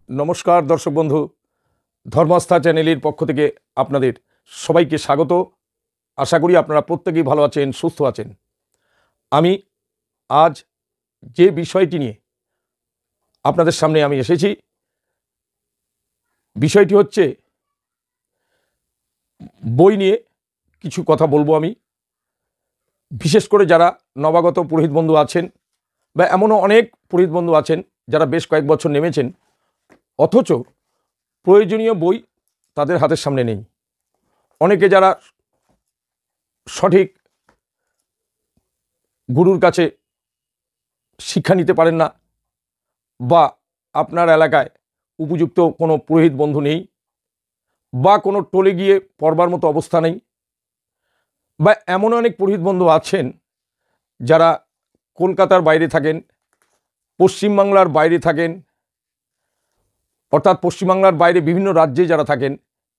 নমস্কার দর্শক বন্ধু, ধর্মাস্থা চ্যানেলের পক্ষ থেকে আপনাদের সবাইকে স্বাগত। আশা করি আপনারা প্রত্যেকেই ভালো আছেন, সুস্থ আছেন। আমি আজ যে বিষয়টি নিয়ে আপনাদের সামনে আমি এসেছি, বিষয়টি হচ্ছে বই নিয়ে কিছু কথা বলবো আমি। বিশেষ করে যারা নবাগত পুরোহিত বন্ধু আছেন বা এমনও অনেক পুরোহিত বন্ধু আছেন যারা বেশ কয়েক বছর নেমেছেন, অথচ প্রয়োজনীয় বই তাদের হাতের সামনে নেই। অনেকে যারা সঠিক গুরুর কাছে শিক্ষা নিতে পারেন না, বা আপনার এলাকায় উপযুক্ত কোনো পুরোহিত বন্ধু নেই, বা কোনো টোলে গিয়ে পড়বার মতো অবস্থা নেই, বা এমন অনেক পুরোহিত বন্ধু আছেন যারা কলকাতার বাইরে থাকেন, পশ্চিমবাংলার বাইরে থাকেন, অর্থাৎ পশ্চিমবাংলার বাইরে বিভিন্ন রাজ্যে যারা থাকেন,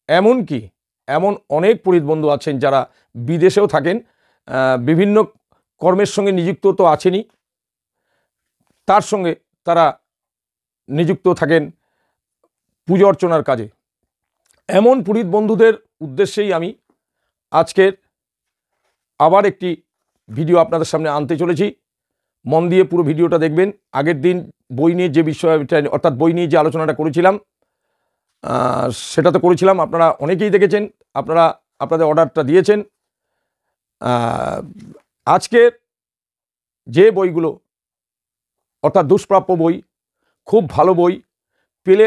এমনকি এমন অনেক পুরোহিত বন্ধু আছেন যারা বিদেশেও থাকেন, বিভিন্ন কর্মের সঙ্গে নিযুক্ত তো আছেনই, তার সঙ্গে তারা নিযুক্ত থাকেন পুজো অর্চনার কাজে। এমন পুরোহিত বন্ধুদের উদ্দেশ্যেই আমি আজকের আবার একটি ভিডিও আপনাদের সামনে আনতে চলেছি। মন দিয়ে পুরো ভিডিওটা দেখবেন। আগের দিন বই নিয়ে যে বিষয়টা, অর্থাৎ বই নিয়ে যে আলোচনাটা করেছিলাম, সেটা তো করেছিলাম, আপনারা অনেকেই দেখেছেন, আপনারা আপনাদের অর্ডারটা দিয়েছেন। আজকের যে বইগুলো, অর্থাৎ দুষ্প্রাপ্য বই, খুব ভালো বই, পেলে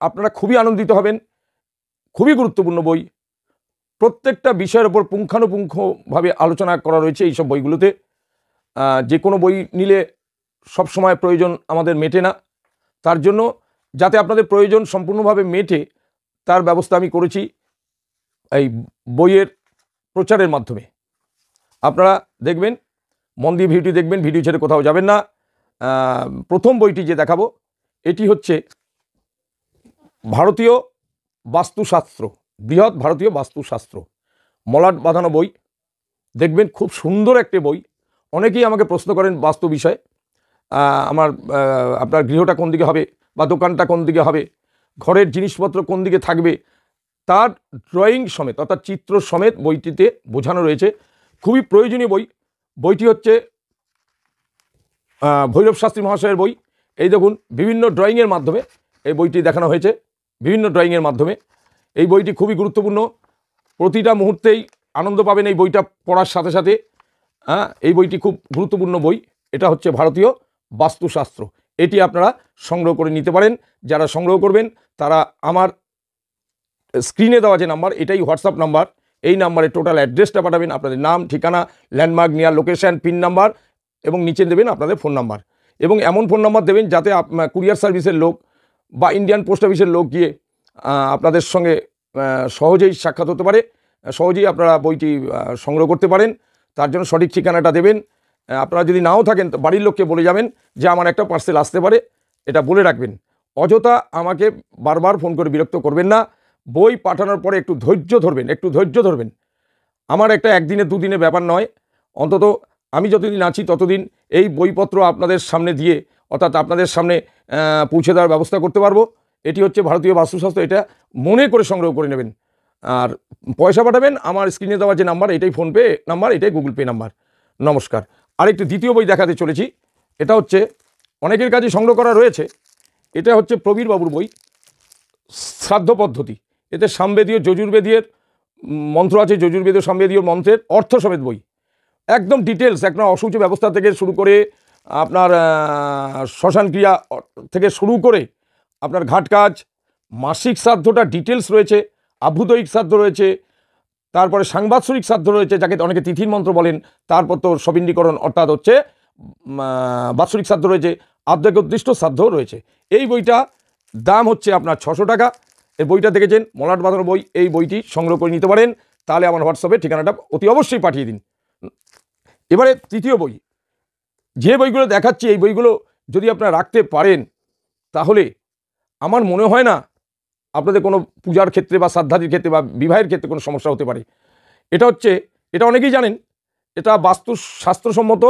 আপনারা খুবই আনন্দিত হবেন। খুবই গুরুত্বপূর্ণ বই, প্রত্যেকটা বিষয়ের ওপর পুঙ্খানুপুঙ্খভাবে আলোচনা করা রয়েছে এইসব বইগুলোতে। যে কোনো বই নিলে সবসময় প্রয়োজন আমাদের মেটে না, তার জন্য যাতে আপনাদের প্রয়োজন সম্পূর্ণভাবে মেটে তার ব্যবস্থা আমি করেছি এই বইয়ের প্রচারের মাধ্যমে। আপনারা দেখবেন, মন দিয়ে ভিডিওটি দেখবেন, ভিডিও ছেড়ে কোথাও যাবেন না। প্রথম বইটি যে দেখাবো, এটি হচ্ছে ভারতীয় বাস্তুশাস্ত্র, বৃহৎ ভারতীয় বাস্তুশাস্ত্র, মলাট বাঁধানো বই। দেখবেন খুব সুন্দর একটি বই। অনেকেই আমাকে প্রশ্ন করেন বাস্তু বিষয়ে, আপনার গৃহটা কোন দিকে হবে, বা দোকানটা কোন দিকে হবে, ঘরের জিনিসপত্র কোন দিকে থাকবে, তার ড্রয়িং সমেত, অর্থাৎ চিত্র সমেত বইটিতে বোঝানো রয়েছে। খুবই প্রয়োজনীয় বই। বইটি হচ্ছে ভৈরব শাস্ত্রী মহাশয়ের বই। এই দেখুন, বিভিন্ন ড্রয়িংয়ের মাধ্যমে এই বইটি দেখানো হয়েছে, বিভিন্ন ড্রয়িংয়ের মাধ্যমে। এই বইটি খুবই গুরুত্বপূর্ণ, প্রতিটা মুহূর্তেই আনন্দ পাবেন এই বইটা পড়ার সাথে সাথে। এই বইটি খুব গুরুত্বপূর্ণ বই। এটা হচ্ছে ভারতীয় বাস্তুশাস্ত্র। এটি আপনারা সংগ্রহ করে নিতে পারেন। যারা সংগ্রহ করবেন তারা আমার স্ক্রিনে দেওয়া যে নাম্বার, এটাই হোয়াটসঅ্যাপ নাম্বার, এই নাম্বারে টোটাল অ্যাড্রেসটা পাঠাবেন, আপনাদের নাম, ঠিকানা, landmark, near location, pin number, এবং নিচে দেবেন আপনাদের ফোন নাম্বার। এবং এমন ফোন নাম্বার দেবেন যাতে কুরিয়ার সার্ভিসের লোক বা ইন্ডিয়ান পোস্ট অফিসের লোক গিয়ে আপনাদের সঙ্গে সহজেই সাক্ষাৎ হতে পারে, সহজেই আপনারা বইটি সংগ্রহ করতে পারেন। তার জন্য সঠিক ঠিকানাটা দেবেন। আপনারা যদি নাও থাকেন তো বাড়ির লোককে বলে যাবেন যে আমার একটা পার্সেল আসতে পারে, এটা বলে রাখবেন। অযথা আমাকে বারবার ফোন করে বিরক্ত করবেন না। বই পাঠানোর পরে একটু ধৈর্য ধরবেন, একটু ধৈর্য ধরবেন। আমার একটা একদিনে দুদিনে ব্যাপার নয়, অন্তত আমি যতদিন আছি ততদিন এই বইপত্র আপনাদের সামনে দিয়ে, অর্থাৎ আপনাদের সামনে পৌঁছে দেওয়ার ব্যবস্থা করতে পারবো। এটি হচ্ছে ভারতীয় বাস্তুশাস্ত্র, এটা মনে করে সংগ্রহ করে নেবেন। আর পয়সা পাঠাবেন আমার স্ক্রিনে দেওয়া যে নাম্বার, এটাই ফোনপে নাম্বার, এটাই গুগল পে নাম্বার। নমস্কার। আরেকটি দ্বিতীয় বই দেখাতে চলেছি। এটা হচ্ছে অনেকের কাছে সংগ্রহ করা রয়েছে। এটা হচ্ছে প্রবীর বাবুর বই, শ্রাদ্ধ পদ্ধতি। এতে সামবেদীয় যজুর্বেদীয় মন্ত্র আছে, যজুর্বেদীয় সামবেদীয় মন্ত্রের অর্থ সমেত বই। একদম ডিটেলস, একটা অশৌচ ব্যবস্থা থেকে শুরু করে আপনার শ্মশান ক্রিয়া থেকে শুরু করে আপনার ঘাট কাজ, মাসিক শ্রাদ্ধটা ডিটেলস রয়েছে, আভ্যুদয়িক শ্রাদ্ধ রয়েছে, তারপরে সাংবাৎসরিক শ্রাদ্ধ রয়েছে, যাকে অনেকে তিথির মন্ত্র বলেন, তারপর তো সবিন্ডীকরণ অর্থাৎ হচ্ছে বাৎসরিক শ্রাদ্ধ রয়েছে, আদ্যগোদ্দিষ্ট শ্রাদ্ধও রয়েছে। এই বইটা দাম হচ্ছে আপনার 600 টাকা। এই বইটা দেখেছেন, মলাট বাঁধানো বই। এই বইটি সংগ্রহ করে নিতে পারেন। তাহলে আমার হোয়াটসঅ্যাপে ঠিকানাটা অতি অবশ্যই পাঠিয়ে দিন। এবারে তৃতীয় বই, যে বইগুলো দেখাচ্ছি, এই বইগুলো যদি আপনারা রাখতে পারেন তাহলে আমার মনে হয় না আপনাদের কোনো পূজার ক্ষেত্রে বা শ্রাদ্ধাদির ক্ষেত্রে বা বিবাহের ক্ষেত্রে কোনো সমস্যা হতে পারে। এটা অনেকেই জানেন, এটা বাস্তুশাস্ত্রসম্মত।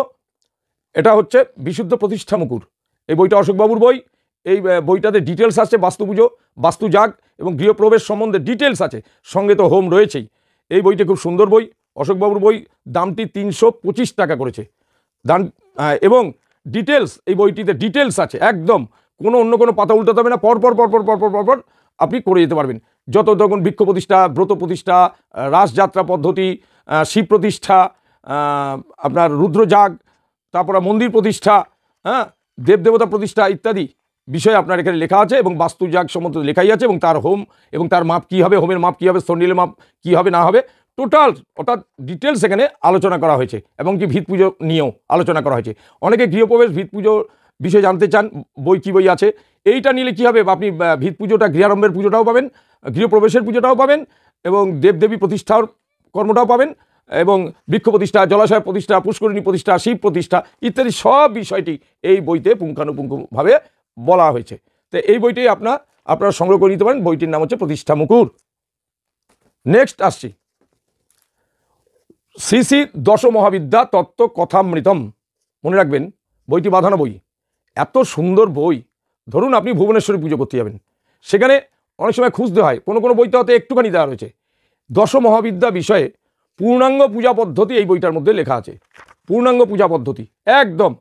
এটা হচ্ছে বিশুদ্ধ প্রতিষ্ঠা মুকুর। এই বইটা অশোকবাবুর বই। এই বইটাতে ডিটেলস আছে, বাস্তু পুজো, বাস্তুজাগ এবং গৃহপ্রবেশ সম্বন্ধে ডিটেলস আছে, সঙ্গে তো হোম রয়েছেই। এই বইটি খুব সুন্দর বই, অশোকবাবুর বই, দামটি 325 টাকা করেছে দাম। এবং ডিটেলস, এই বইটিতে ডিটেলস আছে একদম, কোনো অন্য কোনো পাতা উল্টাতে হবে না, পরপর পরপর পরপর পরপর আপনি করে যেতে পারবেন। যত তখন বৃক্ষ প্রতিষ্ঠা, ব্রত প্রতিষ্ঠা, রাসযাত্রা পদ্ধতি, শিব প্রতিষ্ঠা, আপনার রুদ্রজাগ, তারপরে মন্দির প্রতিষ্ঠা, হ্যাঁ, দেবদেবতা প্রতিষ্ঠা ইত্যাদি বিষয় আপনার এখানে লেখা আছে এবং বাস্তুজাগ সম্বন্ধে লেখাই আছে, এবং তার হোম এবং তার মাপ কী হবে, হোমের মাপ কী হবে, স্থণ্ডীলের মাপ কী হবে না হবে, টোটাল অর্থাৎ ডিটেলস এখানে আলোচনা করা হয়েছে। এবং কি ভিত পুজো নিয়েও আলোচনা করা হয়েছে। অনেকে গৃহপ্রবেশ ভিত পুজোর বিষয়ে জানতে চান, বই কী বই আছে। এইটা নিলে কী হবে, আপনি ভিত পুজোটা, গৃহারম্ভের পুজোটাও পাবেন, গৃহপ্রবেশের পুজোটাও পাবেন, এবং দেবদেবী প্রতিষ্ঠার কর্মটাও পাবেন, এবং বৃক্ষ প্রতিষ্ঠা, জলাশয় প্রতিষ্ঠা, পুষ্করিণী প্রতিষ্ঠা, শিব প্রতিষ্ঠা ইত্যাদি সব বিষয়টি এই বইতে পুঙ্খানুপুঙ্খভাবে বলা হয়েছে। তো এই বইটি আপনারা সংগ্রহ করে নিতে পারেন। বইটির নাম হচ্ছে প্রতিষ্ঠা মুকুর। নেক্সট আসছি, শ্রী শ্রী দশ মহাবিদ্যা তত্ত্ব কথামৃতম। মনে রাখবেন, বইটি বাঁধানো বই, এত সুন্দর বই। ধরুন আপনি ভুবনেশ্বরে পুজো করতে যাবেন, সেখানে অনেক সময় খুঁজতে হয়, কোনো কোনো বইতে হয়তো একটুখানি দেওয়া রয়েছে। দশ মহাবিদ্যা বিষয়ে পূর্ণাঙ্গ পূজা পদ্ধতি এই বইটার মধ্যে লেখা আছে, পূর্ণাঙ্গ পূজা পদ্ধতি একদম,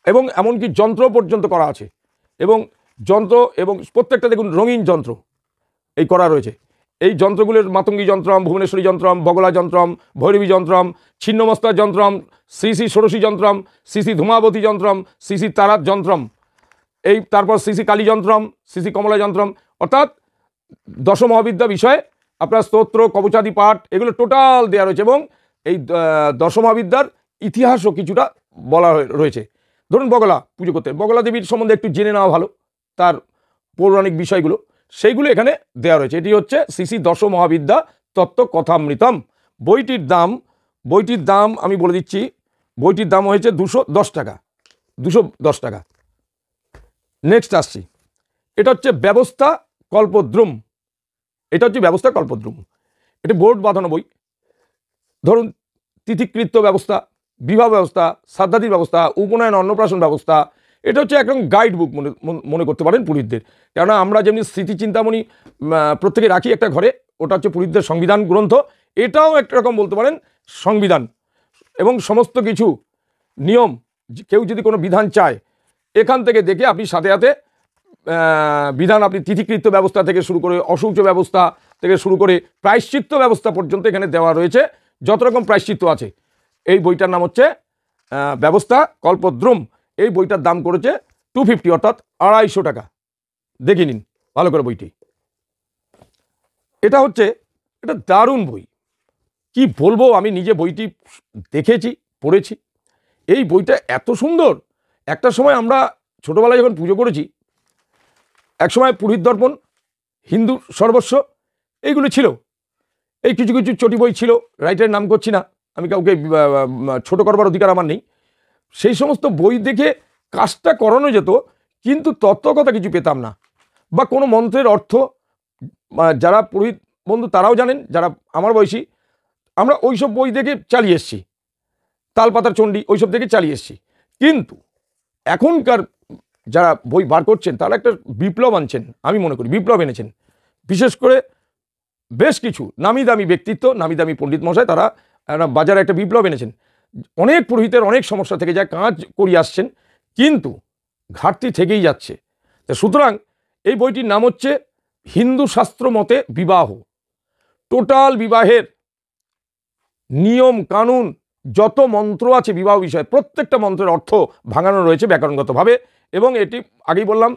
এবং এমনকি যন্ত্র পর্যন্ত করা আছে, এবং যন্ত্র এবং প্রত্যেকটা দেখুন রঙিন যন্ত্র এই করা রয়েছে। এই যন্ত্রগুলোর মাতঙ্গী যন্ত্রম, ভুবনেশ্বরী যন্ত্রম, বগলা যন্ত্রম, ভৈরবী যন্ত্রম, ছিন্নমস্তা যন্ত্রম, শ্রী শ্রী ষোড়শী যন্ত্রম, শ্রী শ্রী ধূমাবতী যন্ত্রম, শ্রী শ্রী তারাত যন্ত্রম, এই তারপর শ্রী শ্রী কালী যন্ত্রম, শ্রী শ্রী কমলা যন্ত্রম। অর্থাৎ দশ মহাবিদ্যা বিষয়ে আপনার স্তোত্র, কবচাদি পাঠ এগুলো টোটাল দেওয়া রয়েছে, এবং এই দশ মহাবিদ্যার ইতিহাসও কিছুটা বলা রয়েছে। ধরুন বগলা পুজো করতে, বগলা দেবীর সম্বন্ধে একটু জেনে নেওয়া ভালো, তার পৌরাণিক বিষয়গুলো সেইগুলো এখানে দেওয়া রয়েছে। এটি হচ্ছে শ্রী শ্রী দশ মহাবিদ্যা তত্ত্ব কথামৃতম। বইটির দাম আমি বলে দিচ্ছি, বইটির দাম হয়েছে 210 টাকা, 210 টাকা। নেক্সট আসছি, এটা হচ্ছে ব্যবস্থা কল্পদ্রুম। এটা হচ্ছে ব্যবস্থা কল্পদ্রুম, এটি বোর্ড বাঁধানো বই। ধরুন তিথিকৃত্য ব্যবস্থা, বিবাহ ব্যবস্থা, শ্রাদ্ধাদির ব্যবস্থা, উপনয়ন অন্নপ্রাশন ব্যবস্থা, এটা হচ্ছে একদম গাইড বুক মনে করতে পারেন পুরোহিতদের। কেননা আমরা যেমনি স্মৃতি চিন্তামণি প্রত্যেকে রাখি একটা ঘরে, ওটা হচ্ছে পুরোহিতদের সংবিধান গ্রন্থ, এটাও একটা রকম বলতে পারেন সংবিধান। এবং সমস্ত কিছু নিয়ম, কেউ যদি কোনো বিধান চায় এখান থেকে দেখে আপনি সাথে সাথে বিধান, আপনি তিথিকৃত্য ব্যবস্থা থেকে শুরু করে, অশৌচ ব্যবস্থা থেকে শুরু করে প্রায়শ্চিত্ত ব্যবস্থা পর্যন্ত এখানে দেওয়া রয়েছে, যত রকম প্রায়শ্চিত্ত আছে। এই বইটার নাম হচ্ছে ব্যবস্থা কল্পদ্রুম। এই বইটার দাম করেছে 250, অর্থাৎ 250 টাকা। দেখে নিন ভালো করে বইটি। এটা দারুণ বই, কি বলবো, আমি নিজে বইটি দেখেছি, পড়েছি। এই বইটা এত সুন্দর। একটা সময় আমরা ছোটোবেলায় যখন পুজো করেছি, এক সময় পুরোহিত দর্পণ, হিন্দু সর্বস্ব এইগুলো ছিল। এই কিছু কিছু চটি বই ছিল, রাইটারের নাম করছি না, আমি কাউকে ছোট করবার অধিকার আমার নেই। সেই সমস্ত বই দেখে কাজটা করানো যেত, কিন্তু তত্ত্বকথা কিছু পেতাম না, বা কোনো মন্ত্রের অর্থ যারা পুরোহিত বন্ধু তারাও জানেন, যারা আমার বয়সী, আমরা ওইসব বই দেখে চালিয়ে এসছি, তালপাতার চণ্ডী ওইসব দেখে চালিয়ে এসছি। কিন্তু এখনকার যারা বই বার করছেন তারা একটা বিপ্লব আনছেন, আমি মনে করি বিপ্লব এনেছেন। বিশেষ করে বেশ কিছু নামি দামি ব্যক্তিত্ব, নামি দামি পণ্ডিত মশাই, তারা বাজারে একটা বিপ্লব এনেছেন। অনেক পুরোহিতের অনেক সমস্যা থেকে যায়, কাজ করিয়ে আসছেন, কিন্তু ঘাটতি থেকেই যাচ্ছে। সুতরাং এই বইটির নাম হচ্ছে হিন্দু শাস্ত্র মতে বিবাহ। টোটাল বিবাহের নিয়ম কানুন, যত মন্ত্র আছে বিবাহ বিষয়ে, প্রত্যেকটা মন্ত্রের অর্থ ভাঙানো রয়েছে ব্যাকরণগতভাবে, এবং এটি আগেই বললাম,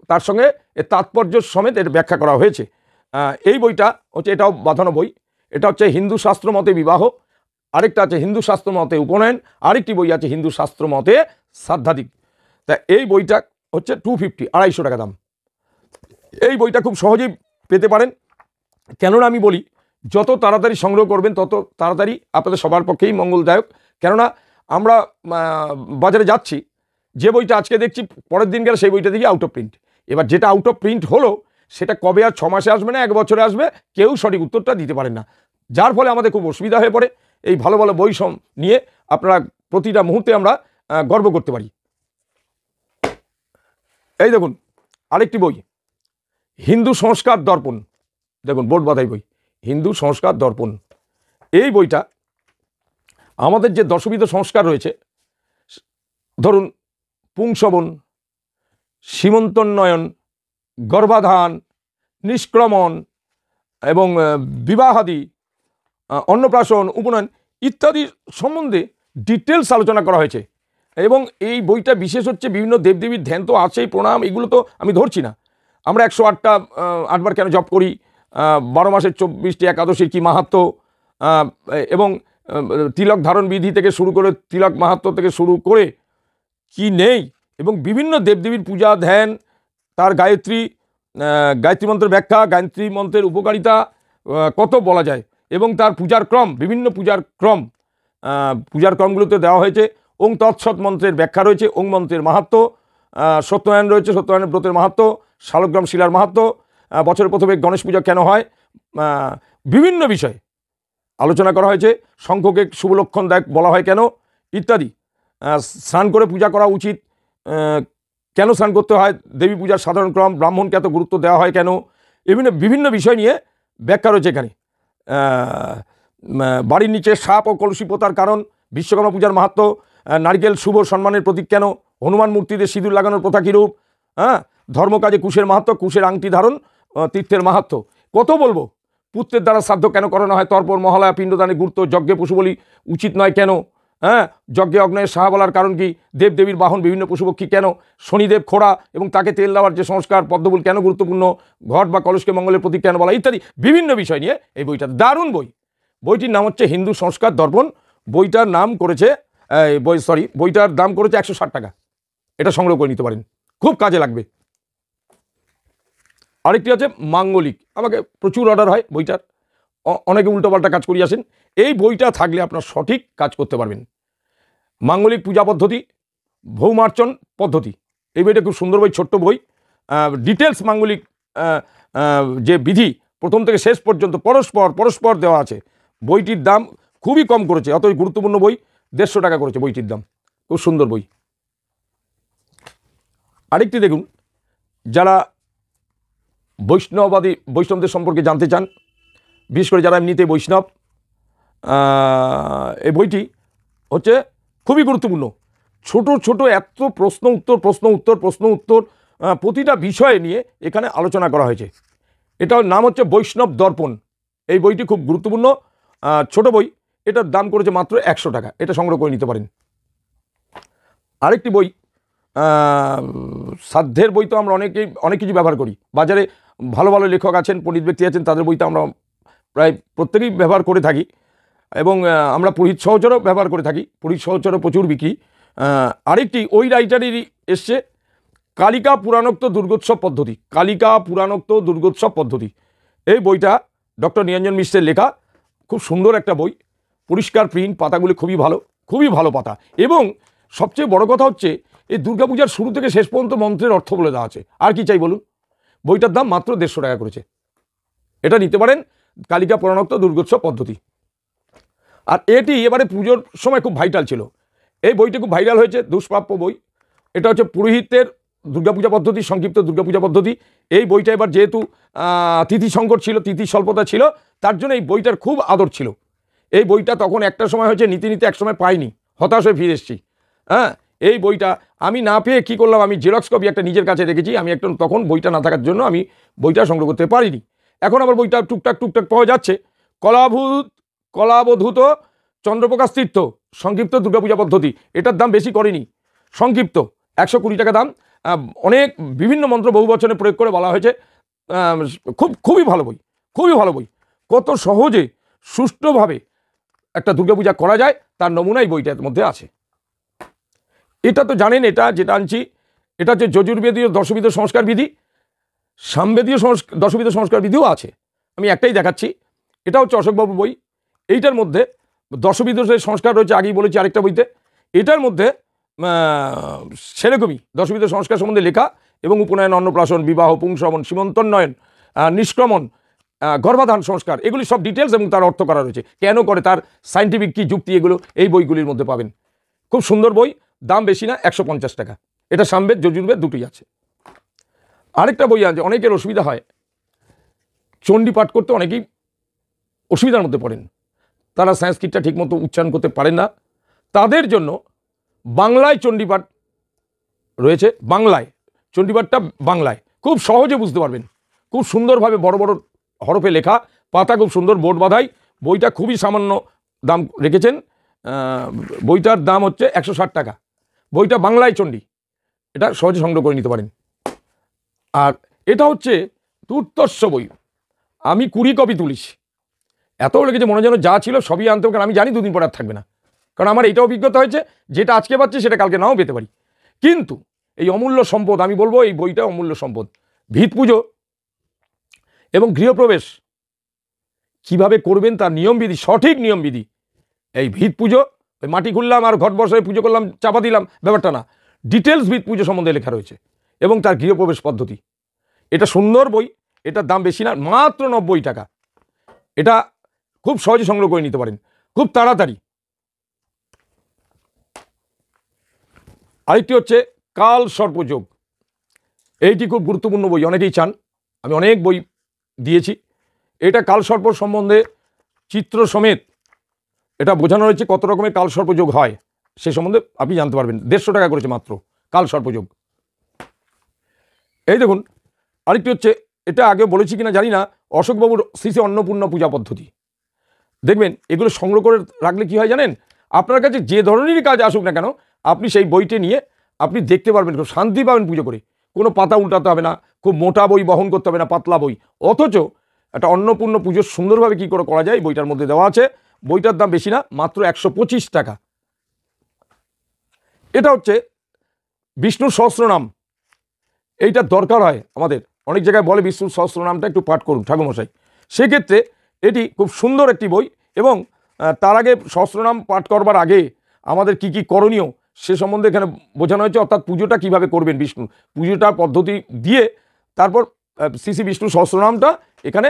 তার সঙ্গে এর তাৎপর্য সমেত এর ব্যাখ্যা করা হয়েছে। এই বইটা হচ্ছে, এটাও বাঁধানো বই। এটা হচ্ছে হিন্দু শাস্ত্র মতে বিবাহ, আরেকটা আছে হিন্দু শাস্ত্র মতে উপনয়ন, আরেকটি বই আছে হিন্দু শাস্ত্র মতে শ্রাদ্ধাদিক। তা এই বইটা হচ্ছে 250, 250 টাকা দাম। এই বইটা খুব সহজেই পেতে পারেন। কেননা আমি বলি, যত তাড়াতাড়ি সংগ্রহ করবেন তত তাড়াতাড়ি আপনাদের সবার পক্ষেই মঙ্গলদায়ক। কেননা আমরা বাজারে যাচ্ছি, যে বইটা আজকে দেখছি পরের দিন গেলে সেই বইটা দেখি আউট অফ প্রিন্ট। এবার যেটা আউট অফ প্রিন্ট হলো সেটা কবে আর 6 মাসে আসবে না 1 বছরে আসবে, কেউ সঠিক উত্তরটা দিতে পারেন না, যার ফলে আমাদের খুব অসুবিধা হয়ে পড়ে। এই ভালো ভালো বই নিয়ে আপনারা প্রতিটা মুহূর্তে আমরা গর্ব করতে পারি। এই দেখুন আরেকটি বই, হিন্দু সংস্কার দর্পণ। দেখুন বোর্ড বাঁধাই বই, হিন্দু সংস্কার দর্পণ। এই বইটা আমাদের যে দশবিধ সংস্কার রয়েছে, ধরুন পুংসবন, সীমন্তোন্নয়ন, গর্ভাধান, নিষ্ক্রমণ এবং বিবাহাদি, অন্নপ্রাশন, উপনয়ন ইত্যাদি সম্বন্ধে ডিটেলস আলোচনা করা হয়েছে। এবং এই বইটা বিশেষ হচ্ছে বিভিন্ন দেবদেবীর ধ্যান তো আছেই, প্রণাম, এগুলো তো আমি ধরছি না। আমরা 108টা 8বার কেন জপ করি, 12 মাসের 24টি একাদশীর কী মাহাত্ম্য, এবং তিলক ধারণ বিধি থেকে শুরু করে তিলক মাহাত্ম্য থেকে শুরু করে কি নেই, এবং বিভিন্ন দেবদেবীর পূজা ধ্যান, তার গায়ত্রী, গায়ত্রী মন্ত্রের ব্যাখ্যা, গায়ত্রী মন্ত্রের উপকারিতা কত বলা যায়, এবং তার পূজার ক্রম, বিভিন্ন পূজার ক্রমগুলোতে দেওয়া হয়েছে। ওং তৎসৎ মন্ত্রের ব্যাখ্যা রয়েছে, ওং মন্ত্রের মাহাত্ম্য, সত্যনারায়ণ রয়েছে, সত্যনারায়ণ ব্রতের মাহাত্ম্য, শালগ্রাম শিলার মাহাত্ম্য, বছরের প্রথমে গণেশ পূজা কেন হয়, বিভিন্ন বিষয়ে আলোচনা করা হয়েছে। শঙ্খকে শুভলক্ষণদায়ক বলা হয় কেন ইত্যাদি, স্নান করে পূজা করা উচিত, কেন স্নান করতে হয়, দেবী পূজার সাধারণ ক্রম, ব্রাহ্মণকে এত গুরুত্ব দেওয়া হয় কেন, বিভিন্ন বিষয় নিয়ে ব্যাখ্যা রয়েছে এখানে। বাড়ির নিচে সাপ ও কলসি পোতার কারণ, বিশ্বকর্মা পূজার মাহাত্ম্য, নারকেল শুভ সম্মানের প্রতীক কেন, হনুমান মূর্তিতে সিঁদুর লাগানোর প্রথা কীরূপ, ধর্মকাজে কুশের মাহাত্ম্য, কুশের আংটি ধারণ, তীর্থের মাহাত্ম্য, কত বলবো। পুত্রের দ্বারা শ্রাদ্ধ কেন করানো হয়, তর্পণ, মহালয়া, পিণ্ডদানের গুরুত্ব, যজ্ঞে পশু বলি উচিত নয় কেন, যজ্ঞে অগ্নয়ের সাহা বলার কারণ কি, দেবদেবীর বাহন বিভিন্ন পশুপক্ষী কেন, শনিদেব খোড়া এবং তাকে তেল দেওয়ার যে সংস্কার পদ্মফুল কেন গুরুত্বপূর্ণ, ঘট বা কলসকে মঙ্গলের প্রতীক কেন বলা, ইত্যাদি বিভিন্ন বিষয় নিয়ে এই বইটা দারুণ বই। বইটির নাম হচ্ছে হিন্দু সংস্কার দর্পণ। বইটার নাম করেছে বইটার দাম করেছে 160 টাকা। এটা সংগ্রহ করে নিতে পারেন, খুব কাজে লাগবে। আরেকটি আছে মাঙ্গলিক, আমাকে প্রচুর অর্ডার হয় বইটার, অনেকে উল্টোপাল্টা কাজ করিয়ে আসেন। এই বইটা থাকলে আপনার সঠিক কাজ করতে পারবেন। মাঙ্গলিক পূজা পদ্ধতি, ভৌমার্চন পদ্ধতি, এই বইটা খুব সুন্দর বই, ছোট্ট বই, ডিটেলস মাঙ্গলিক যে বিধি প্রথম থেকে শেষ পর্যন্ত পরস্পর দেওয়া আছে। বইটির দাম খুবই কম করেছে, অতই গুরুত্বপূর্ণ বই, 150 টাকা করেছে বইটির দাম, খুব সুন্দর বই। আরেকটি দেখুন, যারা বৈষ্ণবদের সম্পর্কে জানতে চান, বিশেষ করে যারা এমনিতে বৈষ্ণব, এই বইটি হচ্ছে খুবই গুরুত্বপূর্ণ। ছোট এত প্রশ্ন উত্তর প্রতিটা বিষয় নিয়ে এখানে আলোচনা করা হয়েছে। এটার নাম হচ্ছে বৈষ্ণব দর্পণ। এই বইটি খুব গুরুত্বপূর্ণ, ছোট বই, এটার দাম করেছে মাত্র 100 টাকা। এটা সংগ্রহ করে নিতে পারেন। আরেকটি বই, সাধ্যের বই তো আমরা অনেক কিছু ব্যবহার করি। বাজারে ভালো লেখক আছেন, পণ্ডিত ব্যক্তি আছেন, তাদের বইটা আমরা প্রায় প্রত্যেকেই ব্যবহার করে থাকি, এবং আমরা পুরোহিত সহচরও ব্যবহার করে থাকি, পুরোহিত সহচরও প্রচুর বিক্রি। আরেকটি ওই রাইটারেরই এসছে, কালিকা পুরাণোক্ত দুর্গোৎসব পদ্ধতি, কালিকা পুরাণোক্ত দুর্গোৎসব পদ্ধতি। এই বইটা ডক্টর নিরঞ্জন মিশ্রের লেখা, খুব সুন্দর একটা বই, পরিষ্কার প্রিন্ট, পাতাগুলি খুবই ভালো পাতা, এবং সবচেয়ে বড় কথা হচ্ছে এই দুর্গাপূজার শুরু থেকে শেষ পর্যন্ত মন্ত্রের অর্থ বলে দেওয়া আছে। আর কি চাই বলুন। বইটার দাম মাত্র 150 টাকা করেছে। এটা নিতে পারেন, কালিকা পুরাণোক্ত দুর্গোৎসব পদ্ধতি। আর এটি এবারে পুজোর সময় খুব ভাইটাল ছিল। এই বইটি খুব ভাইরাল হয়েছে, দুষ্প্রাপ্য বই। এটা হচ্ছে পুরোহিতের দুর্গাপূজা পদ্ধতি, সংক্ষিপ্ত দুর্গাপূজা পদ্ধতি। এই বইটা এবার যেহেতু তিথি সংকট ছিল, তিথি স্বল্পতা ছিল, তার জন্য এই বইটার খুব আদর ছিল। এই বইটা তখন একটা সময় হয়েছে নিতে এক সময় পাইনি, হতাশ হয়ে ফিরে এসেছি। এই বইটা আমি না পেয়ে কী করলাম, আমি জেরক্স কপি একটা নিজের কাছে রেখেছি। আমি একটা তখন বইটা না থাকার জন্য আমি বইটা সংগ্রহ করতে পারিনি। এখন আবার বইটা টুকটাক পাওয়া যাচ্ছে। কলাবধূত চন্দ্রপ্রকাশ তীর্থ সংক্ষিপ্ত দুর্গাপূজা পদ্ধতি, এটার দাম বেশি করেনি, সংক্ষিপ্ত 120 টাকা দাম। অনেক বিভিন্ন মন্ত্র বহু বচনে প্রয়োগ করে বলা হয়েছে। খুবই ভালো বই, কত সহজে সুষ্ঠুভাবে একটা দুর্গাপূজা করা যায় তার নমুনাই বইটার মধ্যে আছে। এটা তো জানেন, এটা যেটা আনছি, এটা হচ্ছে যজুর্বেদীয় দশবিধ সংস্কার বিধি, সামবেদীয় দশবিধ সংস্কার বিধিও আছে। আমি একটাই দেখাচ্ছি, এটা হচ্ছে অশোকবাবুর বই। এইটার মধ্যে দশবিধ সংস্কার রয়েছে, আগেই বলেছি আরেকটা বইতে। এটার মধ্যে সেরকমই দশবিধ সংস্কার সম্বন্ধে লেখা, এবং উপনয়ন, অন্নপ্রাশন, বিবাহ, পুংসবন, সীমন্তোন্নয়ন, নিষ্ক্রমণ, গর্ভাধান সংস্কার, এগুলি সব ডিটেলস এবং তার অর্থ করা রয়েছে, কেন করে, তার সায়েন্টিফিক কী যুক্তি, এগুলো এই বইগুলির মধ্যে পাবেন। খুব সুন্দর বই, দাম বেশি না, 150 টাকা। এটা সামবেদ যজুর্বেদ দুটোই আছে। আরেকটা বই আছে, অনেকের অসুবিধা হয়, চণ্ডী পাঠ করতে অনেকেই অসুবিধার মধ্যে পড়েন, তারা সংস্কৃতটা ঠিকমতো উচ্চারণ করতে পারেন না, তাদের জন্য বাংলায় চণ্ডীপাঠ রয়েছে। বাংলায় চণ্ডীপাঠটা বাংলায় খুব সহজে বুঝতে পারবেন, খুব সুন্দরভাবে বড় বড় হরফে লেখা, পাতা খুব সুন্দর, বোর্ড বাঁধাই। বইটা খুবই সামান্য দাম রেখেছেন, বইটার দাম হচ্ছে 160 টাকা। বইটা বাংলায় চণ্ডী, এটা সহজে সংগ্রহ করে নিতে পারেন। আর এটা হচ্ছে দুর্ধর্ষ বই, আমি 20 কপি তুলিছি, এত লেগেছে মনে যেন যা ছিল সবই আনতে হবে, কারণ আমি জানি দুদিন পর আর থাকবে না, কারণ আমার এটা অভিজ্ঞতা হয়েছে, যেটা আজকে পাচ্ছি সেটা কালকে নাও পেতে পারি। কিন্তু এই অমূল্য সম্পদ, আমি বলবো এই বইটা অমূল্য সম্পদ। ভিত পুজো এবং গৃহপ্রবেশ কিভাবে করবেন তার নিয়মবিধি, সঠিক নিয়মবিধি, এই ভিত পুজো, ওই মাটি খুললাম আর ঘট বসায় পুজো করলাম, চাপা দিলাম, ব্যাপারটা না, ডিটেলস ভিত পুজো সম্বন্ধে লেখা রয়েছে এবং তার গৃহপ্রবেশ পদ্ধতি। এটা সুন্দর বই, এটার দাম বেশি না, মাত্র 90 টাকা। এটা খুব সহজে সংগ্রহ করে নিতে পারেন, খুব তাড়াতাড়ি। আরেকটি হচ্ছে কাল সর্পযোগ, এইটি খুব গুরুত্বপূর্ণ বই, অনেকেই চান, আমি অনেক বই দিয়েছি। এটা কালসর্প সম্বন্ধে চিত্র সমেত এটা বোঝানো রয়েছে, কত রকমের কালসর্পযোগ হয় সে সম্বন্ধে আপনি জানতে পারবেন। 150 টাকা করেছে মাত্র কালসর্পযোগ। এই দেখুন আরেকটি হচ্ছে, এটা আগে বলেছি কিনা জানি না, অশোকবাবুর শ্রী শ্রী অন্নপূর্ণা পূজা পদ্ধতি। দেখবেন এগুলো সংগ্রহ করে রাখলে কি হয় জানেন, আপনার কাছে যে ধরনেরই কাজ আসুক না কেন, আপনি সেই বইটি নিয়ে আপনি দেখতে পারবেন, খুব শান্তি পাবেন পুজো করে। কোনো পাতা উল্টাতে হবে না, খুব মোটা বই বহন করতে হবে না, পাতলা বই। অথচ একটা অন্নপূর্ণ পুজো সুন্দরভাবে কী করে করা যায় বইটার মধ্যে দেওয়া আছে। বইটার দাম বেশি না, মাত্র 125 টাকা। এটা হচ্ছে বিষ্ণুর সহস্রনাম, এইটার দরকার হয় আমাদের, অনেক জায়গায় বলে বিষ্ণুর সহস্রনামটা একটু পাঠ করুন ঠাকুরমশাই, সেক্ষেত্রে এটি খুব সুন্দর একটি বই। এবং তার আগে সহস্রনাম পাঠ করবার আগে আমাদের কি কি করণীয় সে সম্বন্ধে এখানে বোঝানো হয়েছে, অর্থাৎ পুজোটা কিভাবে করবেন, বিষ্ণু পুজোটার পদ্ধতি দিয়ে তারপর শ্রী শ্রী বিষ্ণু সহস্রনামটা এখানে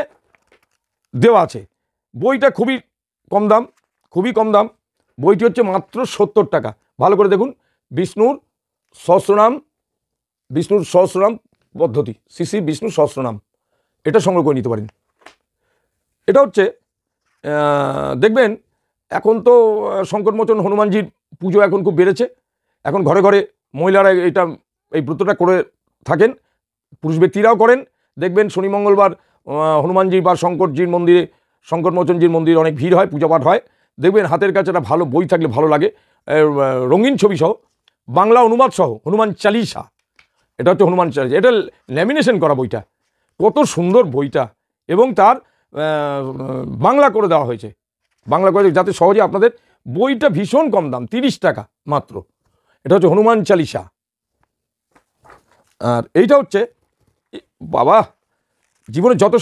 দেওয়া আছে। বইটা খুবই কম দাম, খুবই কম দাম। বইটি হচ্ছে মাত্র 70 টাকা। ভালো করে দেখুন, বিষ্ণুর সহস্রনাম, বিষ্ণুর সহস্রনাম পদ্ধতি, শ্রী শ্রী বিষ্ণু সহস্রনাম, এটা সংগ্রহ করে নিতে পারেন। এটা হচ্ছে দেখবেন এখন তো সংকটমোচন হনুমানজির পুজো এখন খুব বেড়েছে, এখন ঘরে ঘরে মহিলারা এই ব্রতটা করে থাকেন, পুরুষ ব্যক্তিরাও করেন। দেখবেন শনি মঙ্গলবার হনুমানজি বা শঙ্করজির মন্দিরে, সংকটমোচনজির মন্দিরে অনেক ভিড় হয়, পূজা পাঠ হয়। দেখবেন হাতের কাছে একটা ভালো বই থাকলে ভালো লাগে, রঙিন ছবি সহ, বাংলা অনুবাদ সহ, হনুমান চালিসা, এটা হচ্ছে হনুমান চালিসা, এটা ল্যামিনেশন করা বইটা, কত সুন্দর বইটা, এবং তার বাংলা করে দেওয়া হয়েছে, বাংলা করে, যাতে সহজে আপনাদের, বইটা ভীষণ কম দাম, 30 টাকা মাত্র। এটা হচ্ছে হনুমান চালিসা। আর এইটা হচ্ছে, বাবা জীবনে যত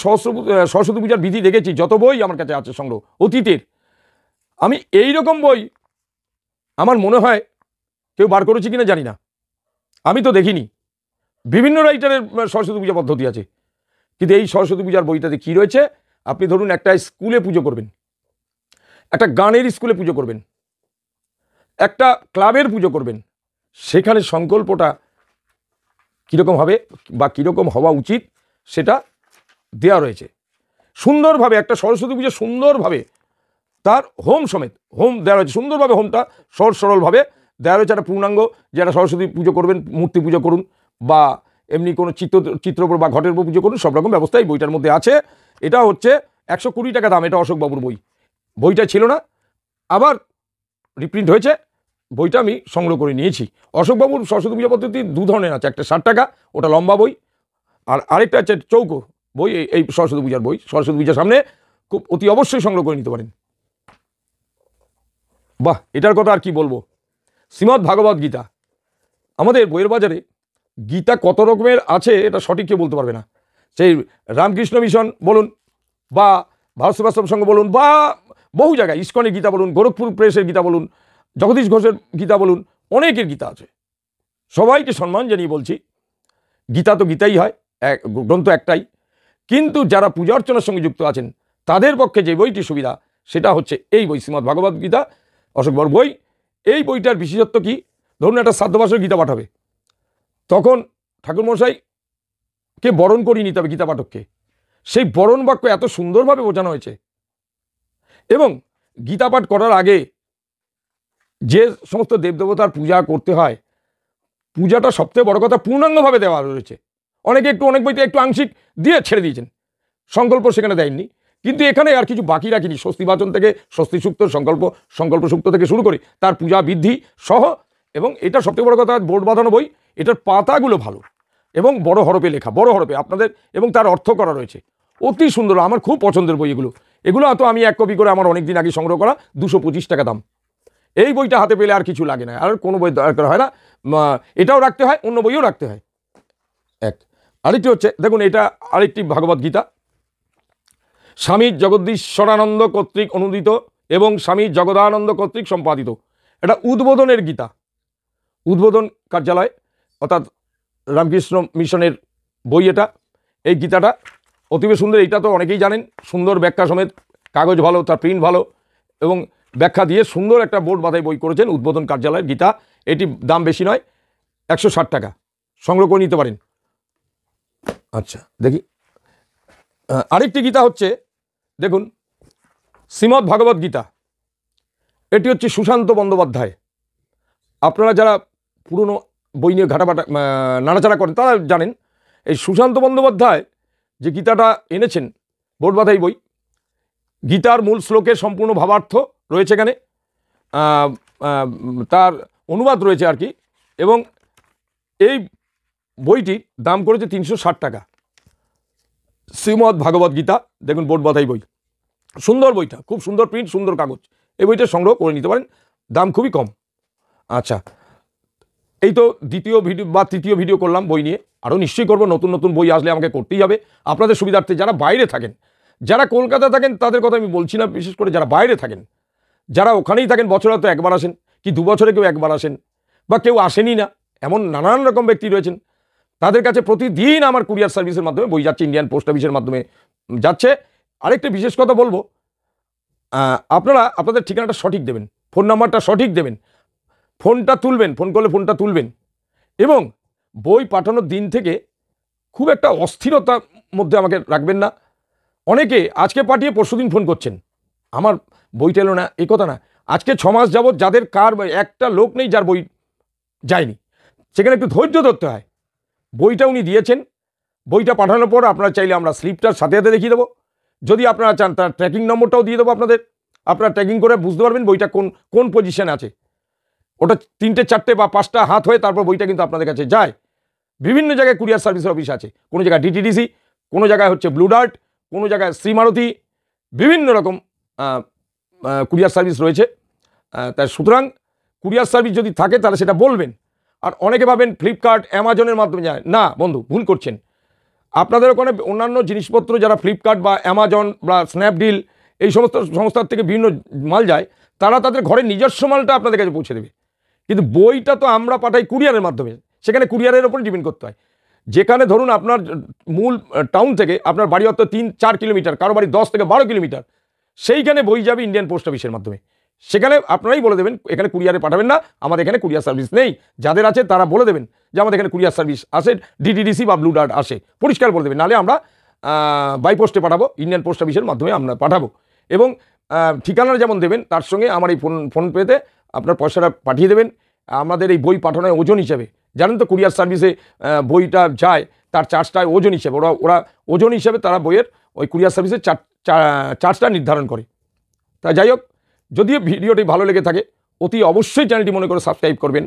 সরস্বতী পূজার বিধি দেখেছি, যত বই আমার কাছে আছে সংগ্রহ অতীতের, আমি এই রকম বই আমার মনে হয় কেউ বার করেছে কিনা জানি না, আমি তো দেখিনি। বিভিন্ন রাইটারের সরস্বতী পূজা পদ্ধতি আছে, কিন্তু এই সরস্বতী পূজার বইটাতে কি রয়েছে, আপনি ধরুন একটা স্কুলে পুজো করবেন, একটা গানের স্কুলে পুজো করবেন, একটা ক্লাবের পুজো করবেন, সেখানে সংকল্পটা কীরকম হবে বা কীরকম হওয়া উচিত সেটা দেওয়া রয়েছে সুন্দরভাবে। একটা সরস্বতী পুজো সুন্দরভাবে তার হোম সমেত হোম দেওয়া রয়েছে, সুন্দরভাবে হোমটা সহজ সরলভাবে দেওয়া রয়েছে। একটা পূর্ণাঙ্গ, যারা সরস্বতী পুজো করবেন, মূর্তি পুজো করুন বা এমনি কোনো চিত্র বা ঘটের উপর পুজো করুন, সব রকম ব্যবস্থা এই বইটার মধ্যে আছে। এটা হচ্ছে 120 টাকা দাম, এটা অশোকবাবুর বই। বইটা ছিল না, আবার রিপ্রিন্ট হয়েছে, বইটা আমি সংগ্রহ করে নিয়েছি। অশোকবাবুর সরস্বতী পূজা পদ্ধতি দু ধরনের আছে, একটা 60 টাকা, ওটা লম্বা বই, আর আরেকটা হচ্ছে চৌকো বই, এই সরস্বতী পূজার বই। সরস্বতী পূজার সামনে খুব অতি অবশ্যই সংগ্রহ করে নিতে পারেন। বাহ, এটার কথা আর কি বলবো। শ্রীমদ্ ভাগবত গীতা, আমাদের বইয়ের বাজারে গীতা কত রকমের আছে এটা সঠিক কেউ বলতে পারবে না। সেই রামকৃষ্ণ মিশন বলুন, বা ভারত সেবাশ্রম সংঘ বলুন, বা বহু জায়গায় ইস্কনের গীতা বলুন, গোরখপুর প্রেসের গীতা বলুন, জগদীশ ঘোষের গীতা বলুন, অনেকের গীতা আছে। সবাইকে সম্মান জানিয়ে বলছি, গীতা তো গীতাই হয়, গ্রন্থ একটাই, কিন্তু যারা পূজা অর্চনার সঙ্গে যুক্ত আছেন তাদের পক্ষে যে বইটি সুবিধা সেটা হচ্ছে এই বই, শ্রীমদ্ ভাগবত গীতা, অশোকবাবুর বই। এই বইটার বিশেষত্ব কি, ধরুন একটা শ্রাদ্ধবাসের গীতা পাঠাবে, তখন ঠাকুরমশাই কে বরণ করিয়ে নিতে হবে, গীতা পাঠককে। সেই বরণ বাক্য এত সুন্দরভাবে বোঝানো হয়েছে। এবং গীতা পাঠ করার আগে যে সমস্ত দেবদেবতার পূজা করতে হয়, পূজাটা সবথেকে বড় কথা পূর্ণাঙ্গভাবে দেওয়া রয়েছে। অনেকে অনেক বইতে একটু আংশিক দিয়ে ছেড়ে দিয়েছেন, সংকল্প সেখানে দেয়নি। কিন্তু এখানে আর কিছু বাকি রাখিনি, স্বস্তিবাচন থেকে স্বস্তি সূক্ত, সংকল্প সূক্ত থেকে শুরু করে তার পূজা বিধি সহ। এবং এটা সবথেকে বড় কথা, বোর্ড বাঁধানো বই, এটার পাতাগুলো ভালো এবং বড় হরপে লেখা, বড় হরপে আপনাদের, এবং তার অর্থ করা রয়েছে, অতি সুন্দর। আমার খুব পছন্দের বই এগুলো তো আমি 1 কপি করে আমার অনেক দিন আগে সংগ্রহ করা, 225 টাকা দাম। এই বইটা হাতে পেলে আর কিছু লাগে না, আর কোনো বই দরকার হয় না। এটাও রাখতে হয়, অন্য বইও রাখতে হয়। আরেকটি হচ্ছে দেখুন, এটা আরেকটি ভাগবত গীতা, স্বামী জগদীশ্বরানন্দ কর্তৃক অনুদিত এবং স্বামী জগদানন্দ কর্তৃক সম্পাদিত। এটা উদ্বোধনের গীতা, উদ্বোধন কার্যালয় অর্থাৎ রামকৃষ্ণ মিশনের বই এটা। এই গীতাটা অতীব সুন্দর, এইটা তো অনেকেই জানেন, সুন্দর ব্যাখ্যা সমেত, কাগজ ভালো, তার প্রিন্ট ভালো, এবং ব্যাখ্যা দিয়ে সুন্দর একটা বোর্ড বাঁধাই বই করেছেন উদ্বোধন কার্যালয়ের গীতা। এটি দাম বেশি নয়, 160 টাকা, সংগ্রহ করে নিতে পারেন। আচ্ছা দেখি, আরেকটি গীতা হচ্ছে দেখুন শ্রীমদ্ ভাগবত গীতা। এটি হচ্ছে সুশান্ত বন্দ্যোপাধ্যায়। আপনারা যারা পুরনো বই নিয়ে ঘাটাবাটা নাড়াচাড়া করেন তারা জানেন, এই সুশান্ত বন্দ্যোপাধ্যায় যে গীতাটা এনেছেন, বোর্ড বাঁধাই বই, গীতার মূল শ্লোকের সম্পূর্ণ ভাবার্থ রয়েছে এখানে, তার অনুবাদ রয়েছে আর কি। এবং এই বইটির দাম করেছে 360 টাকা। শ্রীমদ্ ভাগবত গীতা দেখুন, বোর্ড বাঁধাই বই, সুন্দর বইটা, খুব সুন্দর প্রিন্ট, সুন্দর কাগজ। এই বইটা সংগ্রহ করে নিতে পারেন, দাম খুবই কম। আচ্ছা, এই তো দ্বিতীয় ভিডিও বা তৃতীয় ভিডিও করলাম বই নিয়ে, আরও নিশ্চয়ই করবো। নতুন নতুন বই আসলে আমাকে করতেই হবে আপনাদের সুবিধার্থে। যারা বাইরে থাকেন, যারা কলকাতা থাকেন তাদের কথা আমি বলছি না, বিশেষ করে যারা বাইরে থাকেন, যারা ওখানেই থাকেন, বছরে হয়তো একবার আসেন কি 2 বছরে কেউ একবার আসেন, বা কেউ আসেনই না, এমন নানান রকম ব্যক্তি রয়েছেন, তাদের কাছে প্রতিদিন আমার কুরিয়ার সার্ভিসের মাধ্যমে বই যাচ্ছে, ইন্ডিয়ান পোস্ট অফিসের মাধ্যমে যাচ্ছে। আরেকটা বিশেষ কথা বলবো, আপনারা আপনাদের ঠিকানাটা সঠিক দেবেন, ফোন নাম্বারটা সঠিক দেবেন, ফোনটা তুলবেন, ফোন করলে ফোনটা তুলবেন। এবং বই পাঠানোর দিন থেকে খুব একটা অস্থিরতার মধ্যে আমাকে রাখবেন না। অনেকে আজকে পাঠিয়ে পরশুদিন ফোন করছেন, আমার বইটা এলো না, এই কথা না। আজকে 6 মাস যাবৎ যাদের একটা লোক নেই যার বই যায়নি, সেখানে একটু ধৈর্য ধরতে হয়। বইটা উনি দিয়েছেন, বইটা পাঠানোর পর আপনারা চাইলে আমরা স্লিপটার সাথে সাথে দেখিয়ে দেবো। যদি আপনারা চান তার ট্র্যাকিং নম্বরটাও দিয়ে দেবো আপনাদের, আপনারা ট্র্যাকিং করে বুঝতে পারবেন বইটা কোন পজিশনে আছে। ওটা 3টে 4টে বা 5টা হাত হয়ে তারপর বইটা কিন্তু আপনাদের কাছে যায়। বিভিন্ন জায়গায় কুরিয়ার সার্ভিসের অফিস আছে, কোনো জায়গায় ডিটিডিসি, কোনো জায়গায় হচ্ছে ব্লু ডার্ট, কোনো জায়গায় শ্রীমারুতি, বিভিন্ন রকম কুরিয়ার সার্ভিস রয়েছে। তাই সুতরাং কুরিয়ার সার্ভিস যদি থাকে তাহলে সেটা বলবেন। আর অনেকে ভাবেন ফ্লিপকার্ট, অ্যামাজনের মাধ্যমে যায়, না বন্ধু, ভুল করছেন। আপনাদের ওখানে অন্যান্য জিনিসপত্র যারা ফ্লিপকার্ট বা অ্যামাজন বা স্ন্যাপডিল এই সমস্ত সংস্থার থেকে বিভিন্ন মাল যায়, তারা তাদের ঘরের নিজস্ব মালটা আপনাদের কাছে পৌঁছে দেবে। কিন্তু বইটা তো আমরা পাঠাই কুরিয়ারের মাধ্যমে, সেখানে কুরিয়ারের ওপর ডিপেন্ড করতে হয়। যেখানে ধরুন আপনার মূল টাউন থেকে আপনার বাড়ি হয়তো 3-4 কিলোমিটার, কারো বাড়ি 10 থেকে 12 কিলোমিটার, সেইখানে বই যাবে ইন্ডিয়ান পোস্ট অফিসের মাধ্যমে। সেখানে আপনারাই বলে দেবেন এখানে কুরিয়ারে পাঠাবেন না, আমাদের এখানে কুরিয়ার সার্ভিস নেই। যাদের আছে তারা বলে দেবেন যে আমাদের এখানে কুরিয়ার সার্ভিস আসে, ডিটিডিসি বা ব্লু ডার্ট আসে, পরিষ্কার বলে দেবেন। নাহলে আমরা বাই পোস্টে পাঠাবো, ইন্ডিয়ান পোস্ট অফিসের মাধ্যমে আমরা পাঠাবো। এবং ঠিকানা যেমন দেবেন তার সঙ্গে আমার এই ফোনপেতে আপনার পয়সাটা পাঠিয়ে দেবেন। আমাদের এই বই পাঠানোর ওজন হিসেবে, জানেন তো কুরিয়ার সার্ভিসে বইটা যায় তার চার্জটা ওজন হিসেবে, ওরা ওজন হিসেবে তারা বইয়ের ওই কুরিয়ার সার্ভিসের চার্জটা নির্ধারণ করে। তা যাই হোক, যদিও ভিডিওটি ভালো লেগে থাকে অতি অবশ্যই চ্যানেলটি মনে করে সাবস্ক্রাইব করবেন,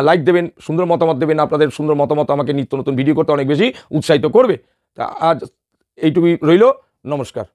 লাইক দেবেন, সুন্দর মতামত দেবেন। আপনাদের সুন্দর মতামত আমাকে নিত্য নতুন ভিডিও করতে অনেক বেশি উৎসাহিত করবে। তা আজ এইটুকুই রইল, নমস্কার।